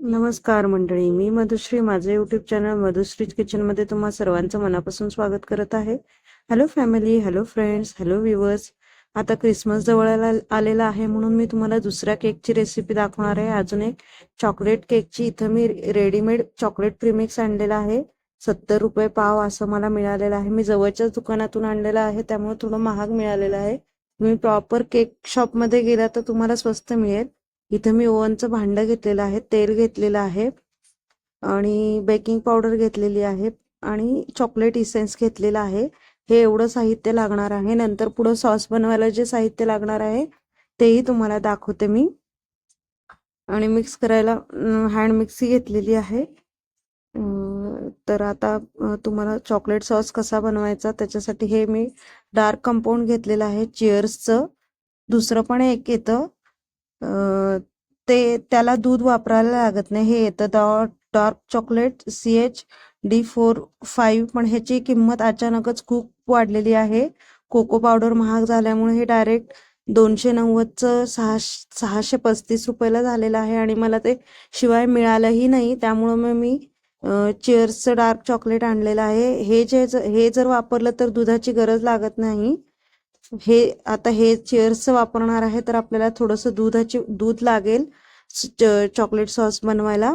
नमस्कार मंडळी, मी मधुश्री. माझे युट्यूब चॅनल मधुश्रीज किचन मध्ये तुम्हा सर्वांचं मनापासून स्वागत करत आहे. Hello family, hello friends, hello viewers. आता क्रिसमस जवळ आलेला आहे, म्हणून मी तुम्हाला दुसऱ्या केकची रेसिपी दाखवणार आहे. अजून एक चॉकलेट केकची. इथं मी रेडीमेड चॉकलेट प्रीमिक्स आणलेला आहे. 70 रुपये पाव असं मला मिळालेलं आहे. मी जवळच्याच दुकानातून आणलेला आहे, त्यामुळे थोडं महाग मिळालेलं आहे. तुम्ही प्रॉपर केक शॉप मध्ये गेला तर तुम्हाला स्वस्त मिळेल. इथं मी ओव्हनचं भांडं घेतलेलं आहे, तेल घेतलेलं आहे आणि बेकिंग पावडर घेतलेली आहे आणि चॉकलेट इसेन्स घेतलेला आहे. हे एवढं साहित्य लागणार आहे. नंतर पुढे सॉस बनवायला जे साहित्य लागणार आहे तेही तुम्हाला दाखवते मी. आणि मिक्स करायला हँड मिक्सी घेतलेली आहे. तर आता तुम्हाला चॉकलेट सॉस कसा बनवायचा त्याच्यासाठी हे मी डार्क कंपाऊंड घेतलेलं आहे चिअर्सचं. दुसरं पण एक येतं, ते त्याला दूध वापरायला लागत नाही. हे येतं डार्क चॉकलेट CHD45, पण ह्याची किंमत अचानकच खूप वाढलेली आहे. कोको पावडर महाग झाल्यामुळे हे डायरेक्ट 290चं 635 रुपयाला झालेलं आहे आणि मला ते शिवाय मिळालंही नाही. त्यामुळं मग मी चिअर्सचं डार्क चॉकलेट आणलेलं आहे. हे जर वापरलं तर दुधाची गरज लागत नाही. हे चिअर्सचं वापरणार आहे तर आपल्याला थोडंसं दूध लागेल चॉकलेट सॉस बनवायला.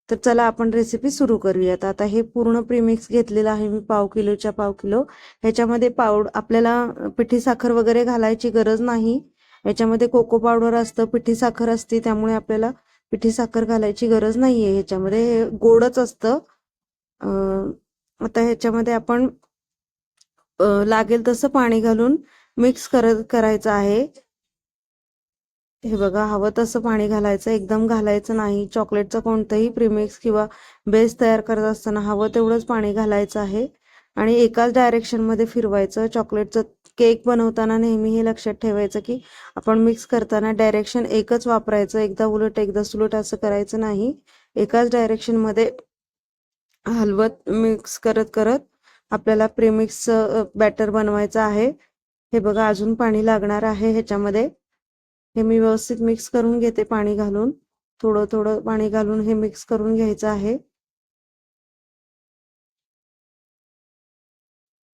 तर चला आपण रेसिपी सुरू करूयात. आता हे पूर्ण प्रीमिक्स घेतलेलं आहे मी, पाव किलो. ह्याच्यामध्ये आपल्याला पिठी साखर वगैरे घालायची गरज नाही. ह्याच्यामध्ये कोको पावडर असतं, पिठी साखर असते, त्यामुळे आपल्याला पिठी साखर घालायची गरज नाहीये. ह्याच्यामध्ये गोडच असतं. आता ह्याच्यामध्ये आपण लागेल तसं पाणी घालून मिक्स करायचं आहे. हे बघा, हवं तसं पाणी घालायचं, एकदम घालायचं नाही. चॉकलेटचं कोणतंही प्रीमिक्स किंवा बेस तयार करत असताना हवं तेवढंच पाणी घालायचं आहे आणि एकाच डायरेक्शन मध्ये फिरवायचं. चॉकलेटचं केक बनवताना नेहमी हे लक्षात ठेवायचं की आपण मिक्स करताना डायरेक्शन एकच वापरायचं, एकदा उलट एकदा सुलट असं करायचं नाही. एकाच डायरेक्शन मध्ये हलवत मिक्स करत करत आपल्याला प्रीमिक्सचं बॅटर बनवायचं आहे. हे बघा, अजून पाणी लागणार आहे ह्याच्यामध्ये. हे मी व्यवस्थित मिक्स करून घेते पाणी घालून. थोडं थोडं पाणी घालून हे मिक्स करून घ्यायचं आहे.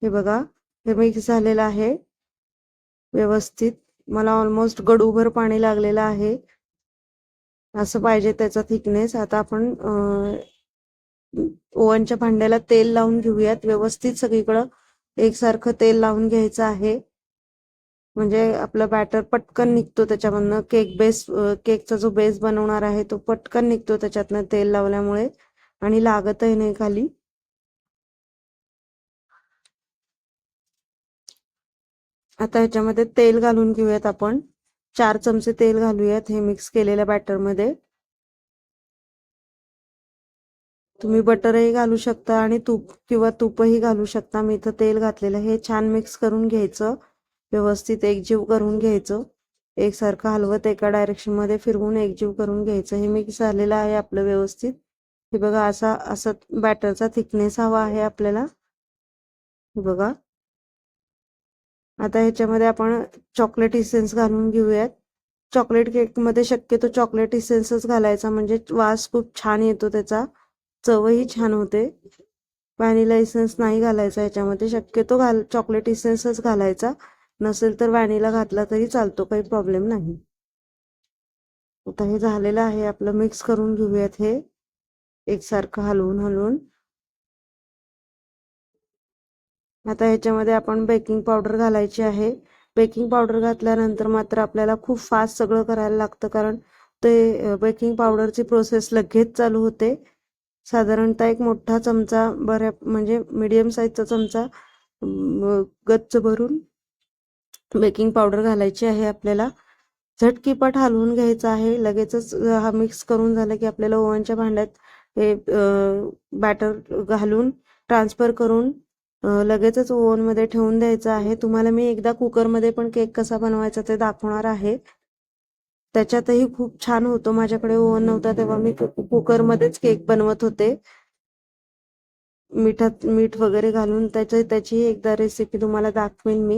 हे बघा, हे मिक्स झालेलं आहे व्यवस्थित. मला ऑलमोस्ट गडूभर पाणी लागलेलं आहे. असं पाहिजे त्याचा थिकनेस. आता आपण ओव्हनच्या भांड्याला तेल लावून घेऊयात. व्यवस्थित सगळीकडं एकसारखं तेल लावून घ्यायचं आहे, म्हणजे आपलं बॅटर पटकन निघतो त्याच्यामधनं. केकचा जो बेस बनवणार आहे तो पटकन निघतो त्याच्यातनं तेल लावल्यामुळे आणि लागतही नाही खाली. आता ह्याच्यामध्ये तेल घालून घेऊयात आपण. 4 चमचे तेल घालूयात हे मिक्स केलेल्या बॅटर मध्ये. तुम्ही बटरही घालू शकता आणि तूपही घालू शकता. मी इथं तेल घातलेलं. हे छान मिक्स करून घ्यायचं, व्यवस्थित एकजीव करून घ्यायचं. एकसारखं हलवत एका डायरेक्शन मध्ये फिरवून एकजीव करून घ्यायचं. हे मिक्स झालेलं आहे आपलं व्यवस्थित. हे बघा, असा बॅटरचा थिकनेस हवा आहे आपल्याला. हे बघा, आता ह्याच्यामध्ये आपण चॉकलेट इसेन्स घालून घेऊयात. चॉकलेट केक मध्ये शक्यतो चॉकलेट इसेन्सच घालायचा, म्हणजे वास खूप छान येतो त्याचा, चवही छान होते. व्हॅनिला इसेन्स नाही घालायचा ह्याच्यामध्ये. शक्यतो चॉकलेट इसेन्सच घालायचा. नसेल तर व्हॅनिला घातला तरी चालतो, काही प्रॉब्लेम नाही. आता हे झालेलं आहे आपलं. मिक्स करून घेऊयात हे एकसारखं हलवून हलवून. आता ह्याच्यामध्ये आपण बेकिंग पावडर घालायची आहे. बेकिंग पावडर घातल्यानंतर मात्र आपल्याला खूप फास्ट सगळं करायला लागतं, कारण ते बेकिंग पावडरची प्रोसेस लगेच चालू होते. साधारणतः एक मोठा चमचा, म्हणजे मीडियम साईजचा चमचा गच्च भरून बेकिंग पावडर घालायची आहे आपल्याला. झटकीपट हलवून घ्यायचं आहे. लगेचच हा मिक्स करून झालं की आपल्याला ओव्हनच्या भांड्यात हे बॅटर घालून ट्रान्सफर करून लगेचच ओव्हन मध्ये ठेवून द्यायचं आहे. तुम्हाला मी एकदा कुकरमध्ये पण केक कसा बनवायचा ते दाखवणार आहे. त्याच्यातही खूप छान होतो. माझ्याकडे ओव्हन नव्हता तेव्हा मी कुकरमध्येच केक बनवत होते. मीठ वगैरे घालून त्याची एकदा रेसिपी तुम्हाला दाखवेन मी.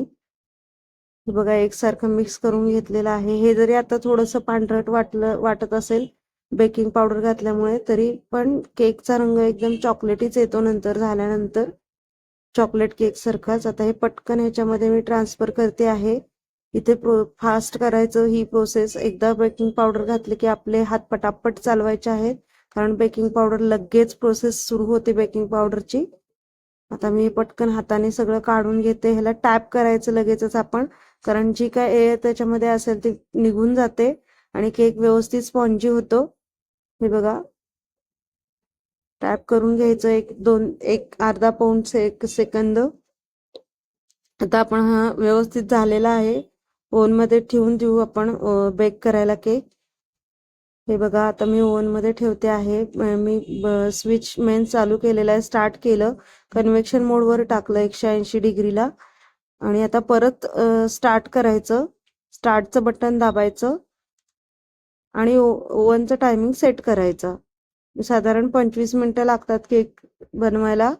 हे बघा एकसारखं मिक्स करून घेतलेलं आहे. हे जरी आता थोडंसं पांढरट वाटत असेल बेकिंग पावडर घातल्यामुळे, तरी पण केकचा रंग एकदम चॉकलेटीच येतो नंतर झाल्यानंतर, चॉकलेट केक सारखाच. आता हे पटकन ह्याच्यामध्ये मी ट्रान्सफर करते आहे. इथे फास्ट करायचं ही प्रोसेस. एकदा बेकिंग पावडर घातली की आपले हात पटापट चालवायचे आहेत, कारण बेकिंग पावडर लगेच प्रोसेस सुरू होते बेकिंग पावडरची. आता मी पटकन हाताने सगळं काढून घेते. ह्याला टॅप करायचं लगेचच आपण, कारण जी काय एअर त्याच्यामध्ये असेल ती निघून जाते आणि केक व्यवस्थित स्पॉन्जी होतो. हे बघा, टॅप करून घ्यायचं एक अर्धा पाऊण सेकंद. आता आपण हा व्यवस्थित झालेला आहे. ओव्हनमध्ये ठेवून देऊ आपण बेक करायला केक. हे बघा, आता मी ओव्हनमध्ये ठेवते आहे. मी स्विच मेन चालू केलेला आहे, स्टार्ट केलं, कन्व्हेक्शन मोडवर टाकलं 180 डिग्रीला आणि आता परत स्टार्ट करायचं. स्टार्टचं बटन दाबायचं आणि ओव्हनचं टायमिंग सेट करायचं. साधारण 25 मिनिटं लागतात केक बनवायला.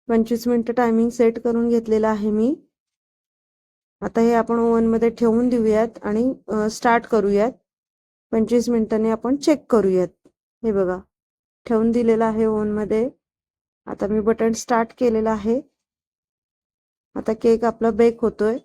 25 मिनिटं टायमिंग सेट करून घेतलेलं आहे मी. आता हे आपण ओव्हनमध्ये ठेवून देऊयात आणि स्टार्ट करूयात. 25 मिनिटांनी आपण चेक करूयात. हे बघा, ठेवून दिलेलं आहे ओव्हनमध्ये. आता मी बटन स्टार्ट केलेलं आहे. आता केक आपला बेक होतोय.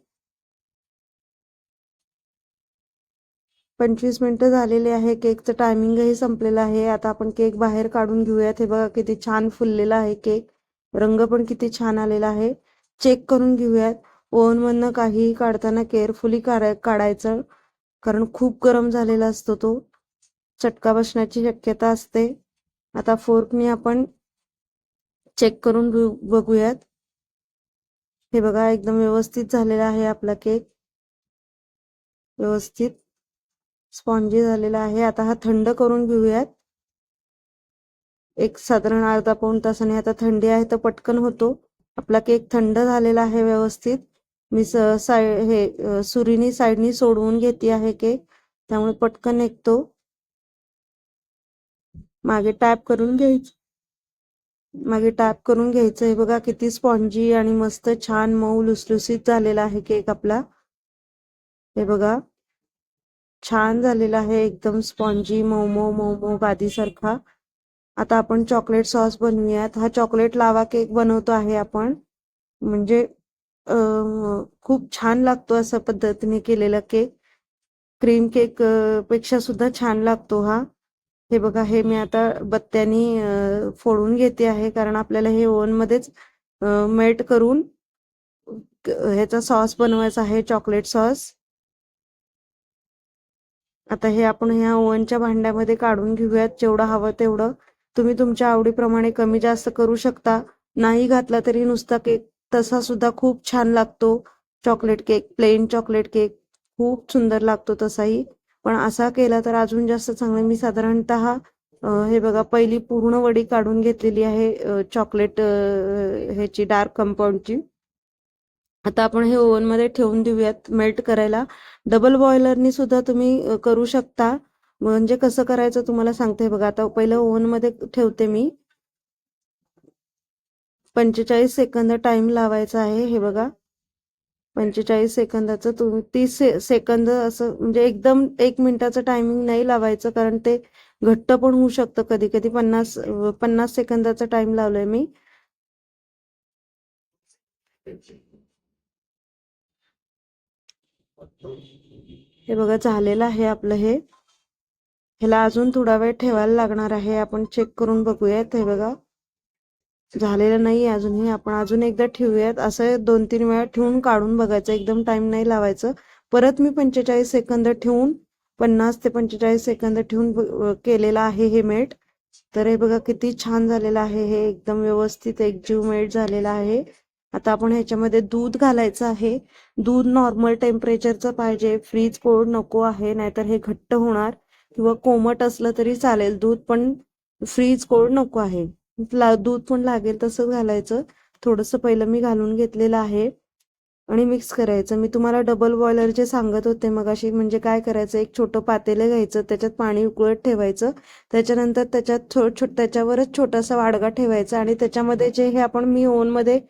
25 मिनिटं झालेली आहे. केकचं टायमिंगही संपलेलं आहे. आता आपण केक बाहेर काढून घेऊयात. हे बघा किती छान फुललेला आहे केक. रंग पण किती छान आलेला आहे. चेक करून घेऊयात. ओव्हनमधनं काहीही काढताना केअरफुली काढायचं, कारण खूप गरम झालेला असतो तो. चटका बसण्याची शक्यता असते. आता फोर्कने आपण चेक करून बघूयात. हे बघा, एकदम व्यवस्थित झालेला आहे आपला केक. व्यवस्थित स्पॉन्जी झालेला आहे. आता हा थंड करून घेऊयात. एक साधारण अर्धा पाऊण तासाने. आता थंडी आहे तर पटकन होतो. आपला केक थंड झालेला आहे व्यवस्थित. मी सुरीनी साईडनी सोडवून घेते आहे केक, त्यामुळे पटकन निघतो. मागे टॅप करून घ्यायचं. हे बघा किती स्पॉन्जी आणि मस्त छान मऊ लुसलुसीत झालेला आहे केक आपला. हे बघा, छान झालेला आहे, एकदम स्पॉन्जी मऊ मऊ मऊ मऊ गादीसारखा. आता आपण चॉकलेट सॉस बनवूयात. हा चॉकलेट लावा केक बनवतो आहे आपण. म्हणजे खूप छान लागतो अशा पद्धतीने केलेला केक. क्रीम केक पेक्षा सुद्धा छान लागतो हा. हे बघा, हे मी आता बत्त्यानी फोडून घेते आहे, कारण आपल्याला हे ओव्हनमध्येच मेल्ट करून ह्याचा सॉस बनवायचा आहे, चॉकलेट सॉस. आता हे आपण ह्या ओव्हनच्या भांड्यामध्ये काढून घेऊयात. जेवढं हवं तेवढं तुम्ही तुमच्या आवडीप्रमाणे कमी जास्त करू शकता. नाही घातला तरी नुसता केक तसा सुद्धा खूप छान लागतो. Chocolate cake, plain chocolate cake खूप सुंदर लागतो तसाही, पण असा केला तर अजून जास्त चांगलं. मी साधारणतः हे बघा, पहिली पूर्ण वडी काढून घेतलेली आहे चॉकलेट ह्याची डार्क कंपाऊंडची. आता आपण हे ओव्हनमध्ये ठेवून देऊयात मेल्ट करायला. डबल बॉयलरनी सुद्धा तुम्ही करू शकता. म्हणजे कसं करायचं तुम्हाला सांगते बघा. आता पहिलं ओव्हनमध्ये ठेवते मी. 45 सेकंद टाइम लावायचा आहे. हे बघा, 45 सेकंदाचं तुम्ही 30 सेकंद असं, म्हणजे एकदम 1 मिनिटाचं टायमिंग नाही लावायचं, कारण ते घट्ट पण होऊ शकतं कधी कधी. 50 सेकंदाचा टाइम लावलाय मी. हे बघा, झालेलं आहे आपलं हे. ह्याला अजून थोडा वेळ ठेवायला लागणार आहे. आपण चेक करून बघूयात. हे बघा, झालेलं नाही अजूनही. आपण अजून एकदा ठेवूयात. असं 2-3 वेळा ठेवून काढून बघायचं. एकदम टाइम नाही लावायचं. परत मी 45 सेकंद ठेवून, 50 ते 45 सेकंद ठेवून केलेलं आहे हे मेल्ट. तर हे बघा किती छान झालेलं आहे हे. एकदम व्यवस्थित एकजीव मेल्ट झालेला आहे. आता आपण ह्याच्यामध्ये दूध घालायचं आहे. दूध नॉर्मल टेम्परेचरचं पाहिजे, फ्रीज कोल्ड नको आहे, नाहीतर हे घट्ट होणार. किंवा कोमट असलं तरी चालेल दूध, पण फ्रीज कोल्ड नको आहे. दूध पण लागेल तसं घालायचं. थोडंसं पहिलं मी घालून घेतलेलं आहे. आणि मिक्स करायचं. मी तुम्हाला डबल बॉयलर जे सांगत होते मगाशी, म्हणजे काय करायचं, एक छोटं पातेलं घ्यायचं, त्याच्यात पाणी उकळत ठेवायचं, त्याच्यानंतर त्याच्यात त्याच्यावरच छोटासा वाडगा ठेवायचा आणि त्याच्यामध्ये जे हे आपण मी ओव्हनमध्ये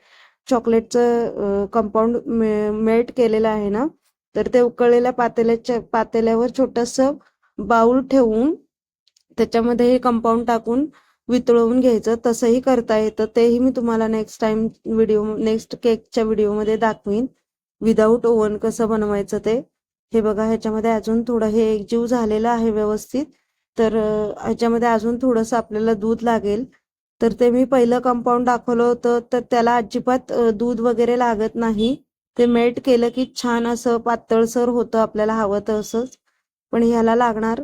चॉकलेटचं कंपाऊंड मेल्ट केलेलं आहे ना, तर ते उकळलेल्या पातेल्यावर छोटंसं बाऊल ठेवून त्याच्यामध्ये हे कंपाऊंड टाकून वितळवून घ्यायचं. तसंही करता येतं, तेही मी तुम्हाला नेक्स्ट केकच्या व्हिडिओमध्ये दाखवीन. विदाऊट ओव्हन कसं बनवायचं ते. हे बघा, ह्याच्यामध्ये अजून थोडं हे एकजीव झालेलं आहे व्यवस्थित. तर ह्याच्यामध्ये अजून थोडंसं आपल्याला दूध लागेल. तर ते मी पहिलं कंपाऊंड दाखवलं होतं, तर त्याला अजिबात दूध वगैरे लागत नाही. ते मेल्ट केलं की छान असं पातळसर होतं, आपल्याला हवं तसंच. पण ह्याला लागणार.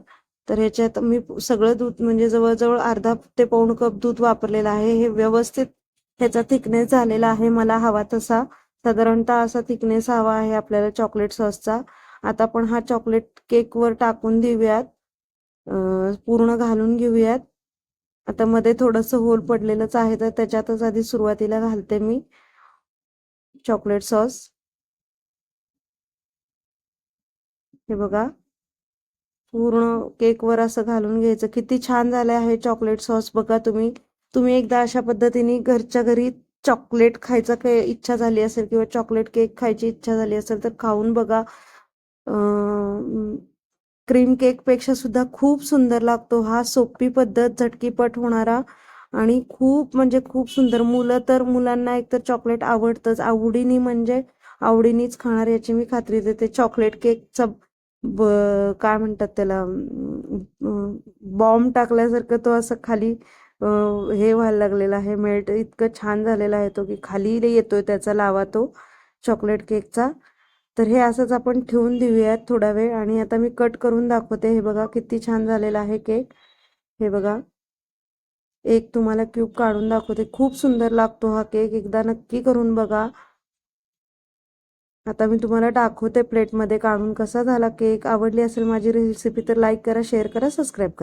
तर ह्याच्यात मी सगळं दूध म्हणजे जवळजवळ अर्धा ते पाऊण कप दूध वापरलेलं आहे. हे व्यवस्थित ह्याचा थिकनेस झालेला आहे मला हवा तसा. साधारणतः असा थिकनेस हवा आहे आपल्याला चॉकलेट सॉसचा. आता आपण हा चॉकलेट केकवर टाकून देऊयात, पूर्ण घालून घेऊयात. आता मध्ये थोडंसं होल पडलेलंच आहे, तर त्याच्यातच आधी सुरुवातीला घालते मी चॉकलेट सॉस. हे बघा, पूर्ण केकवर असं घालून घ्यायचं. किती छान झालं आहे चॉकलेट सॉस बघा. तुम्ही तुम्ही एकदा अशा पद्धतीने घरच्या घरी चॉकलेट खायचा काही इच्छा झाली असेल किंवा चॉकलेट केक खायची इच्छा झाली असेल तर खाऊन बघा. क्रीम केक पेक्षा सुद्धा खूप सुंदर लागतो हा. सोपी पद्धत, झटकीपट होणारा आणि खूप म्हणजे खूप सुंदर. मुलांना एकतर चॉकलेट आवडतंच, आवडीने म्हणजे आवडीनेच खाणार याची मी खात्री देते. चॉकलेट केकचा काय म्हणतात त्याला, बॉम्ब टाकल्यासारखं तो असं खाली हे व्हायला लागलेला आहे, मेल्ट इतकं छान झालेला आहे तो की खाली येतोय त्याचा लावा तो चॉकलेट केकचा. तर हे असंच आपण ठेवून देऊयात थोडा वेळ आणि आता मी कट करून दाखवते. हे बघा किती छान झालेला आहे केक. हे बघा, एक तुम्हाला क्यूब काढून दाखवते. खूप सुंदर लागतो हा केक, एकदा नक्की करून बघा. आता मी तुम्हाला दाखवते प्लेटमध्ये काढून कसा झाला केक. आवडली असेल माझी रेसिपी तर लाईक करा, शेअर करा, सबस्क्राईब करा.